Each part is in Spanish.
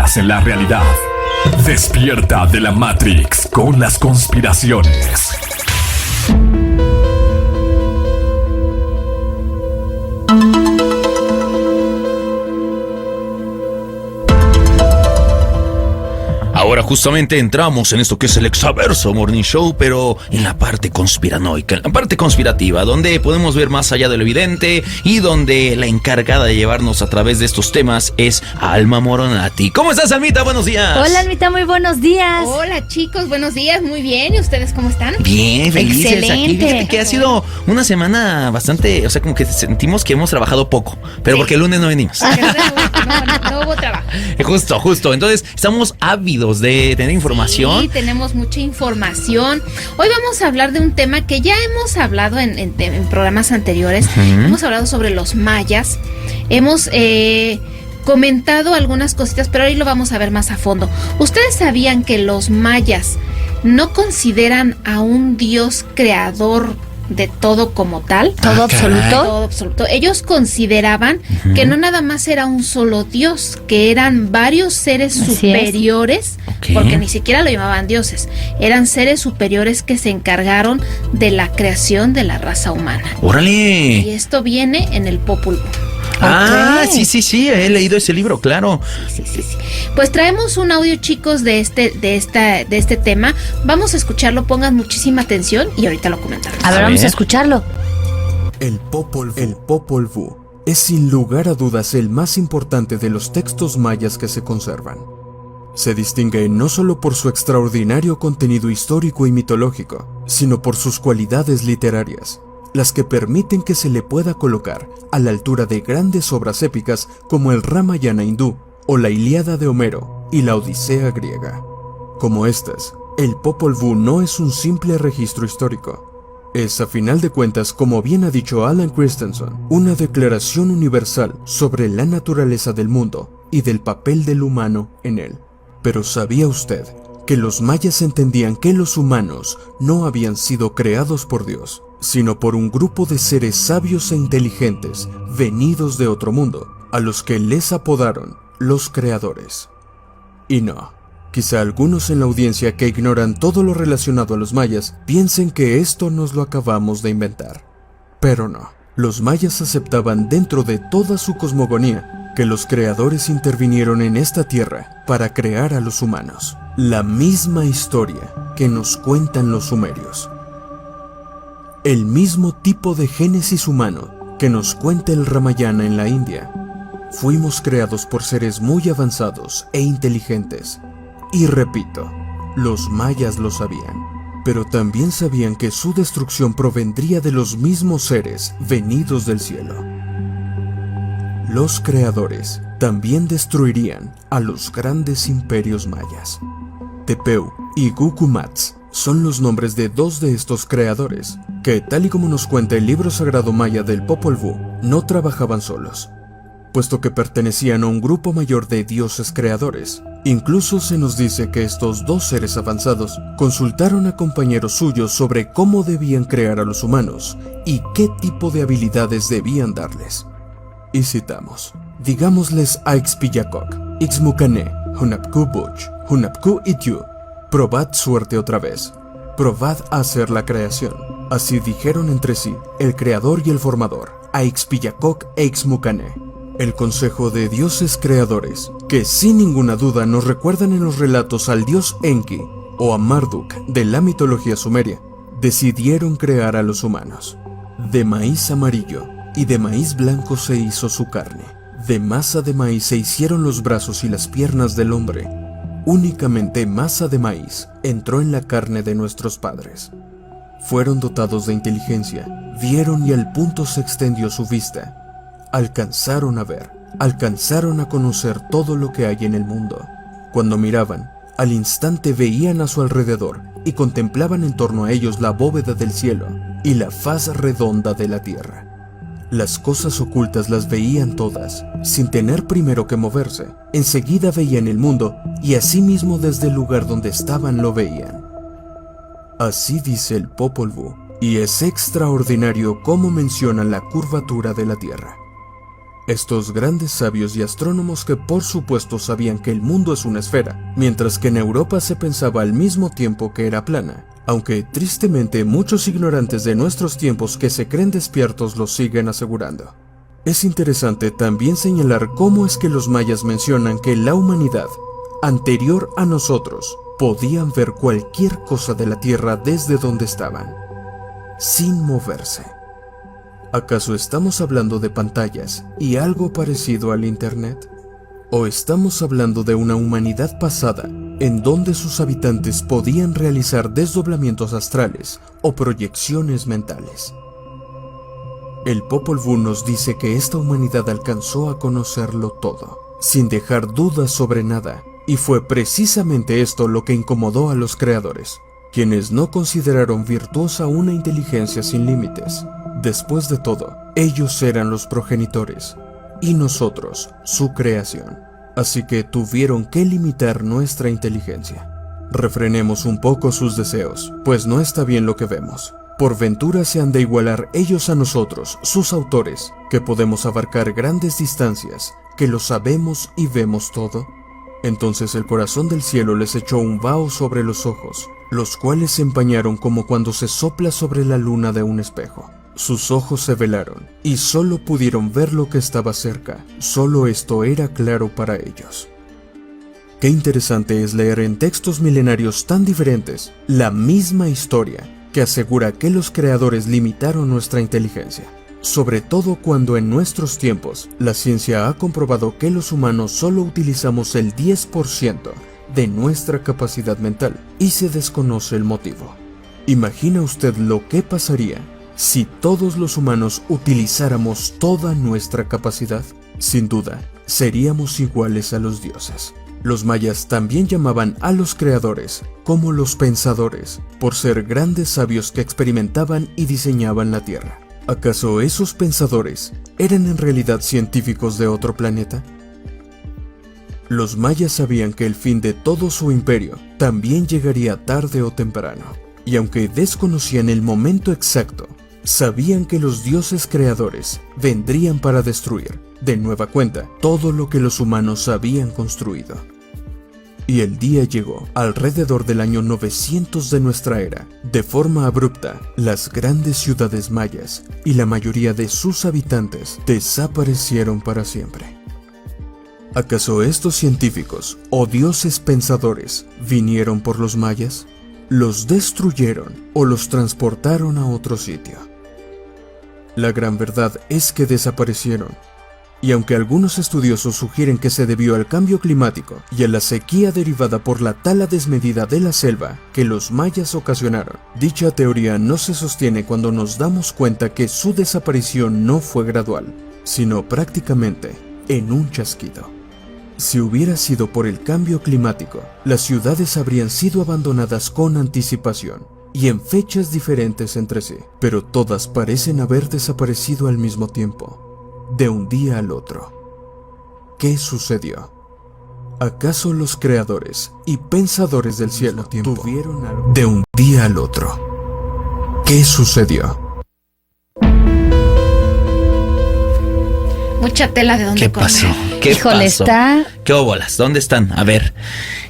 vidas en la realidad. Despierta de la Matrix con las conspiraciones. Ahora justamente entramos en esto que es el Exaverso Morning Show, pero en la parte conspiranoica, en la parte conspirativa, donde podemos ver más allá de lo evidente y donde la encargada de llevarnos a través de estos temas es Alma Moronati. ¿Cómo estás, Almita? Buenos días. Hola, Almita, muy buenos días. Hola, chicos, buenos días, muy bien. ¿Y ustedes cómo están? Bien, felices. Excelente. Aquí, fíjate que ha sido una semana bastante, o sea, como que sentimos que hemos trabajado poco, pero Sí. porque el lunes no venimos. No hubo trabajo. Justo. Entonces, estamos ávidos de tener información. Sí, tenemos mucha información. Hoy vamos a hablar de un tema que ya hemos hablado en programas anteriores. Hemos hablado sobre los mayas. Hemos comentado algunas cositas, pero hoy lo vamos a ver más a fondo. ¿Ustedes sabían que los mayas no consideran a un dios creador de todo como tal? ¿Todo absoluto? Todo absoluto. Ellos consideraban que no nada más era un solo dios, que eran varios seres Así superiores, Ok. porque ni siquiera lo llamaban dioses, eran seres superiores que se encargaron de la creación de la raza humana. Y ¡Órale! esto viene en el Popol Vuh. Ah, Ok. sí, he leído ese libro, claro. Sí. Pues traemos un audio, chicos, de este tema. Vamos a escucharlo, pongan muchísima atención y ahorita lo comentamos. A ver, A vamos ver. a escucharlo. El Popol Vuh es sin lugar a dudas el más importante de los textos mayas que se conservan. Se distingue no solo por su extraordinario contenido histórico y mitológico, sino por sus cualidades literarias, las que permiten que se le pueda colocar a la altura de grandes obras épicas como el Ramayana hindú o la Ilíada de Homero y la Odisea griega. Como estas, el Popol Vuh no es un simple registro histórico. Es, a final de cuentas, como bien ha dicho Alan Christensen, una declaración universal sobre la naturaleza del mundo y del papel del humano en él. Pero ¿sabía usted que los mayas entendían que los humanos no habían sido creados por Dios, sino por un grupo de seres sabios e inteligentes venidos de otro mundo, a los que les apodaron los creadores? Y no, quizá algunos en la audiencia que ignoran todo lo relacionado a los mayas piensen que esto nos lo acabamos de inventar. Pero no, los mayas aceptaban dentro de toda su cosmogonía que los creadores intervinieron en esta tierra para crear a los humanos. La misma historia que nos cuentan los sumerios. El mismo tipo de génesis humano que nos cuenta el Ramayana en la India. Fuimos creados por seres muy avanzados e inteligentes. Y repito, los mayas lo sabían, pero también sabían que su destrucción provendría de los mismos seres venidos del cielo. Los creadores también destruirían a los grandes imperios mayas. Tepeu y Gukumats son los nombres de dos de estos creadores, que, tal y como nos cuenta el libro sagrado maya del Popol Vuh, no trabajaban solos, puesto que pertenecían a un grupo mayor de dioses creadores. Incluso se nos dice que estos dos seres avanzados consultaron a compañeros suyos sobre cómo debían crear a los humanos y qué tipo de habilidades debían darles. Y citamos: digámosles a Ixpillacoc, Ixmucané, Hunapku Buch, Hunapku Ityu, probad suerte otra vez, probad a hacer la creación. Así dijeron entre sí el creador y el formador, a Ixpillacoc e Ixmucané. El consejo de dioses creadores, que sin ninguna duda nos recuerdan en los relatos al dios Enki o a Marduk de la mitología sumeria, decidieron crear a los humanos. De maíz amarillo y de maíz blanco se hizo su carne. De masa de maíz se hicieron los brazos y las piernas del hombre. Únicamente masa de maíz entró en la carne de nuestros padres. Fueron dotados de inteligencia, vieron y al punto se extendió su vista. Alcanzaron a ver, alcanzaron a conocer todo lo que hay en el mundo. Cuando miraban, al instante veían a su alrededor y contemplaban en torno a ellos la bóveda del cielo y la faz redonda de la tierra. Las cosas ocultas las veían todas, sin tener primero que moverse. Enseguida veían el mundo y asimismo desde el lugar donde estaban lo veían. Así dice el Popol Vuh, y es extraordinario cómo mencionan la curvatura de la tierra. Estos grandes sabios y astrónomos que por supuesto sabían que el mundo es una esfera, mientras que en Europa se pensaba al mismo tiempo que era plana, aunque tristemente muchos ignorantes de nuestros tiempos que se creen despiertos lo siguen asegurando. Es interesante también señalar cómo es que los mayas mencionan que la humanidad, anterior a nosotros, podían ver cualquier cosa de la Tierra desde donde estaban, sin moverse. ¿Acaso estamos hablando de pantallas y algo parecido al Internet? ¿O estamos hablando de una humanidad pasada en donde sus habitantes podían realizar desdoblamientos astrales o proyecciones mentales? El Popol Vuh nos dice que esta humanidad alcanzó a conocerlo todo, sin dejar dudas sobre nada, y fue precisamente esto lo que incomodó a los creadores, quienes no consideraron virtuosa una inteligencia sin límites. Después de todo, ellos eran los progenitores, y nosotros, su creación. Así que tuvieron que limitar nuestra inteligencia. Refrenemos un poco sus deseos, pues no está bien lo que vemos. Por ventura se han de igualar ellos a nosotros, sus autores, que podemos abarcar grandes distancias, que lo sabemos y vemos todo. Entonces el corazón del cielo les echó un vaho sobre los ojos, los cuales se empañaron como cuando se sopla sobre la luna de un espejo. Sus ojos se velaron, y solo pudieron ver lo que estaba cerca. Solo esto era claro para ellos. Qué interesante es leer en textos milenarios tan diferentes la misma historia que asegura que los creadores limitaron nuestra inteligencia. Sobre todo cuando en nuestros tiempos la ciencia ha comprobado que los humanos solo utilizamos el 10% de nuestra capacidad mental y se desconoce el motivo. ¿Imagina usted lo que pasaría si todos los humanos utilizáramos toda nuestra capacidad? Sin duda, seríamos iguales a los dioses. Los mayas también llamaban a los creadores como los pensadores, por ser grandes sabios que experimentaban y diseñaban la Tierra. ¿Acaso esos pensadores eran en realidad científicos de otro planeta? Los mayas sabían que el fin de todo su imperio también llegaría tarde o temprano, y aunque desconocían el momento exacto, sabían que los dioses creadores vendrían para destruir, de nueva cuenta, todo lo que los humanos habían construido. Y el día llegó, alrededor del año 900 de nuestra era. De forma abrupta, las grandes ciudades mayas y la mayoría de sus habitantes desaparecieron para siempre. ¿Acaso estos científicos o dioses pensadores vinieron por los mayas? ¿Los destruyeron o los transportaron a otro sitio? La gran verdad es que desaparecieron. Y aunque algunos estudiosos sugieren que se debió al cambio climático y a la sequía derivada por la tala desmedida de la selva que los mayas ocasionaron, dicha teoría no se sostiene cuando nos damos cuenta que su desaparición no fue gradual, sino prácticamente en un chasquido. Si hubiera sido por el cambio climático, las ciudades habrían sido abandonadas con anticipación y en fechas diferentes entre sí, pero todas parecen haber desaparecido al mismo tiempo, de un día al otro. ¿Qué sucedió? ¿Acaso los creadores y pensadores del cielo tuvieron algo de un día al otro? ¿Qué sucedió? Mucha tela de dónde ¿Qué comer. pasó? ¿Qué Híjole, pasó? está... ¿Qué óbolas? ¿Dónde están? A ver.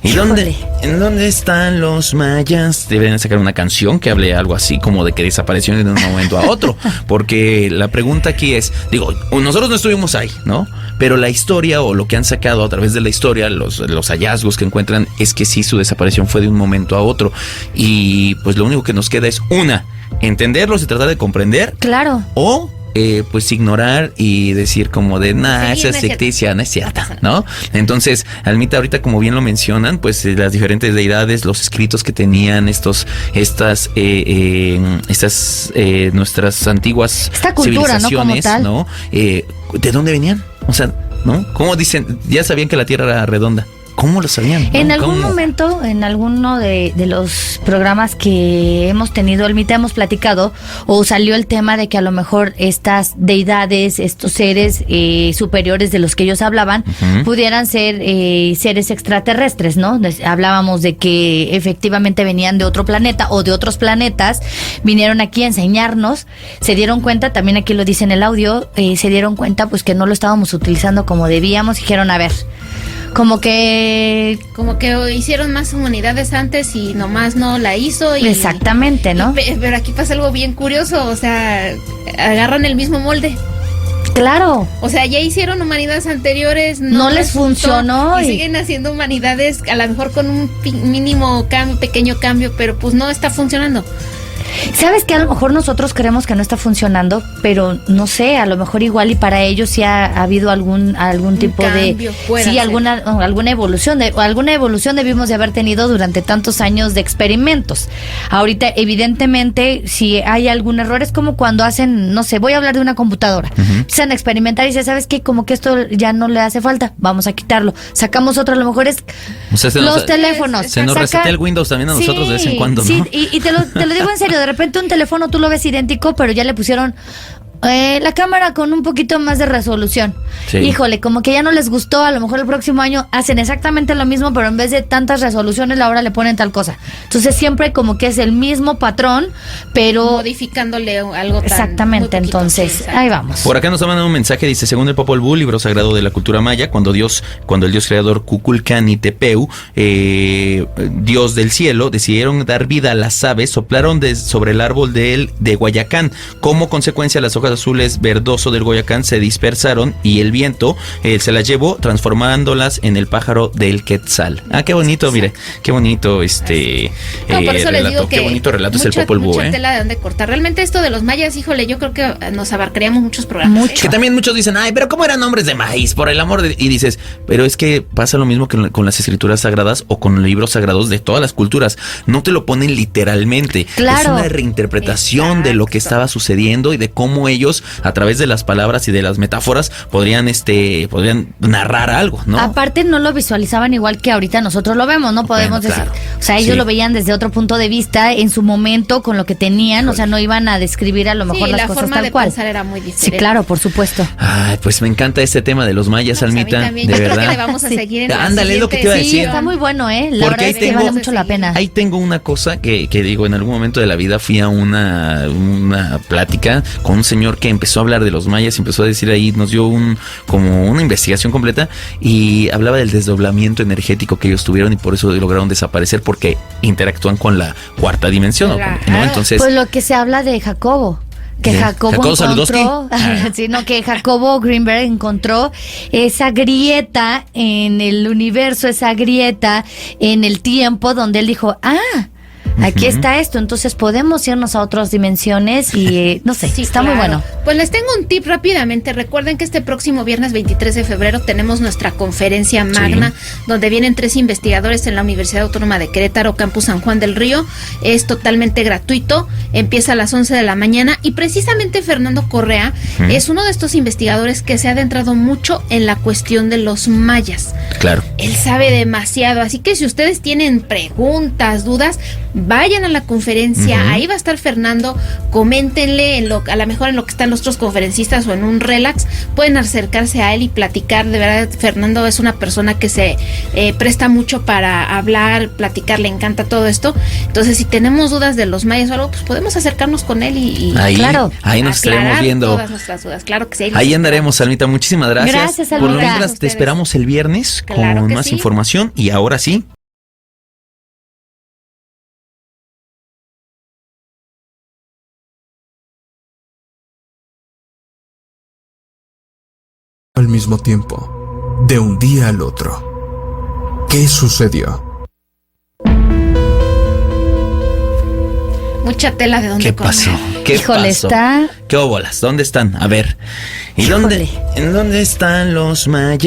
¿Y Híjole. en dónde están los mayas? Deberían sacar una canción que hable algo así como de que desaparecieron de un momento a otro. Porque la pregunta aquí es, digo, nosotros no estuvimos ahí, ¿no? Pero la historia o lo que han sacado a través de la historia, los hallazgos que encuentran es que sí, su desaparición fue de un momento a otro. Y pues lo único que nos queda es entenderlos y tratar de comprender. Claro. O pues ignorar y decir como de esa es ficticia, no es cierta, ¿no? Entonces, Almita, ahorita como bien lo mencionan, pues las diferentes deidades, los escritos que tenían estas nuestras antiguas esta cultura, civilizaciones, ¿no? Como tal. ¿no? ¿De dónde venían? O sea, ¿no? ¿Cómo dicen? Ya sabían que la Tierra era redonda. ¿Cómo lo sabían? En ¿No? algún ¿Cómo? momento, en alguno de los programas que hemos tenido, Almita, hemos platicado o salió el tema de que a lo mejor estas deidades, estos seres superiores de los que ellos hablaban, pudieran ser seres extraterrestres, ¿no? Hablábamos de que efectivamente venían de otro planeta o de otros planetas, vinieron aquí a enseñarnos, se dieron cuenta, también aquí lo dice en el audio, se dieron cuenta pues que no lo estábamos utilizando como debíamos, dijeron, a ver, como que hicieron más humanidades antes y nomás no la hizo. exactamente, ¿no? Pero aquí pasa algo bien curioso, o sea, agarran el mismo molde. Claro. O sea, ya hicieron humanidades anteriores, No les funcionó y y- siguen haciendo humanidades a lo mejor con un mínimo cambio, pequeño cambio, pero pues no está funcionando. ¿Sabes que a lo mejor nosotros creemos que no está funcionando, pero no sé, a lo mejor igual y para ellos sí ha habido algún tipo cambio, de puede sí, ser. alguna evolución debimos de haber tenido durante tantos años de experimentos. Ahorita evidentemente si hay algún error es como cuando hacen, no sé, voy a hablar de una computadora. Empiezan a experimentar y dicen, ¿sabes qué? Como que esto ya no le hace falta, vamos a quitarlo. Sacamos otro, a lo mejor es O sea, los teléfonos. se nos resetea el Windows también a nosotros de vez en cuando, ¿no? Sí, y te lo digo en serio, de repente un teléfono tú lo ves idéntico, pero ya le pusieron la cámara con un poquito más de resolución. Sí. Híjole, como que ya no les gustó, a lo mejor el próximo año hacen exactamente lo mismo, pero en vez de tantas resoluciones ahora le ponen tal cosa. Entonces siempre como que es el mismo patrón, pero Modificándole algo tan exactamente, muy poquito, entonces sí, exacto. ahí vamos. Por acá nos mandan un mensaje, dice, según el Popol Vuh, libro sagrado de la cultura maya, cuando el dios creador Kukulcán Tepeu, dios del cielo, decidieron dar vida a las aves, soplaron sobre el árbol de Guayacán. Como consecuencia, las hojas azules verdoso del Guayacán se dispersaron y el viento se las llevó, transformándolas en el pájaro del Quetzal. Ah, qué bonito, mire, qué bonito No, por eso les relato, digo que qué bonito relato es el Popol Vuh, mucha tela de donde cortar. Realmente esto de los mayas, híjole, yo creo que nos abarcaríamos muchos programas. Mucho. Que también muchos dicen, ay, pero ¿cómo eran nombres de maíz? Por el amor de... Y dices, pero es que pasa lo mismo que con las escrituras sagradas o con los libros sagrados de todas las culturas. No te lo ponen literalmente. Claro. Es una reinterpretación de lo que estaba sucediendo y de cómo ellos, a través de las palabras y de las metáforas, podrían narrar algo, ¿no? Aparte no lo visualizaban igual que ahorita nosotros lo vemos, no podemos Bueno, claro. decir, o sea, ellos Sí. lo veían desde otro punto de vista en su momento con lo que tenían, o sea, no iban a describir a lo mejor Sí, las la cosas forma tal de cual. pensar era muy diferente. Sí, claro, por supuesto. Ay, pues me encanta este tema de los mayas, No, pues a mí Almita, también. de Yo creo que verdad. le vamos a Sí. seguir en Ándale, es lo que te iba a Sí, decir. está muy bueno, la Porque verdad ahí es que tengo- vale mucho la pena. Ahí tengo una cosa que digo, en algún momento de la vida fui a una plática con un señor que empezó a hablar de los mayas, empezó a decir ahí, nos dio como una investigación completa y hablaba del desdoblamiento energético que ellos tuvieron y por eso lograron desaparecer porque interactúan con la cuarta dimensión, ¿no? Claro. Entonces, Pues lo que se habla de Jacobo. Que ¿De Jacobo Jacobo Saludowski? encontró, sino que Jacobo Greenberg encontró esa grieta en el universo, esa grieta en el tiempo donde él dijo, aquí está esto, entonces podemos irnos a otras dimensiones y no sé, Sí, está claro. muy bueno. Pues les tengo un tip rápidamente. Recuerden que este próximo viernes 23 de febrero tenemos nuestra conferencia magna, donde vienen 3 investigadores en la Universidad Autónoma de Querétaro, Campus San Juan del Río. Es totalmente gratuito, empieza a las 11 de la mañana y precisamente Fernando Correa es uno de estos investigadores que se ha adentrado mucho en la cuestión de los mayas. claro. Él sabe demasiado, así que si ustedes tienen preguntas, dudas, vayan a la conferencia, ahí va a estar Fernando, coméntenle a lo mejor en lo que están los otros conferencistas o en un relax, pueden acercarse a él y platicar. De verdad, Fernando es una persona que se presta mucho para hablar, platicar, le encanta todo esto. Entonces, si tenemos dudas de los mayas o algo, pues podemos acercarnos con él y Ahí, claro, ahí nos estaremos aclarar viendo. todas nuestras dudas. Claro que sí. Ahí andaremos, Almita. Muchísimas gracias. Gracias, Por lo Almita. mientras, te Ustedes. esperamos el viernes Claro con que más sí. información. Y ahora sí, Al mismo tiempo, de un día al otro. ¿Qué sucedió? Mucha tela de dónde ¿qué cortar. pasó? ¿Qué Híjole, pasó? está... ¿Qué óbolas? ¿Dónde están? A ver. ¿Y Híjole. en dónde están los mayas?